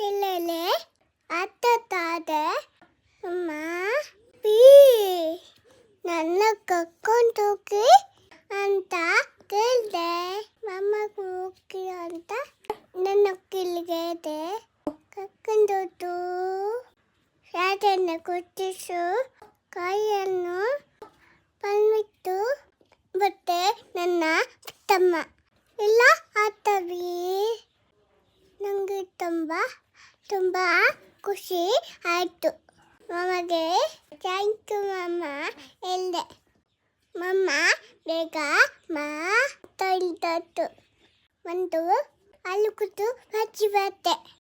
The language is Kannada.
ತಿಳಲೆ ಅತ್ತದೆ ಅಮ್ಮ ಬೀ ನನ್ನ ಕರ್ಕೊಂಡೋಗಿ ಅಂತ ಕೇಳಿದೆ. ಮಮ್ಮ ಹೋಗಿ ಅಂತ ನನ್ನ ಕಿಲ್ಗೆದೆ ಕರ್ಕೊಂಡೋದು ಶಾಲೆಯನ್ನು ಕೊಟ್ಟಿಸು ಕಾಯನ್ನು ಬಂದ್ಬಿಟ್ಟು ಮತ್ತೆ ನನ್ನ ತಮ್ಮ ಎಲ್ಲ ಆತವಿ. ನನಗೆ ತುಂಬ ಖುಷಿ ಆಯಿತು. ಮಮ್ಮಗೆ ಥ್ಯಾಂಕ್ ಯು ಮಮ್ಮ ಹೇಳಿದೆ. ಮಮ್ಮ ಬೇಗ ಮಾತಾಡ್ತು ಒಂದು ಅಲ್ಲುಕುದು ಬಚ್ಚಿ ಬತ್ತೆ.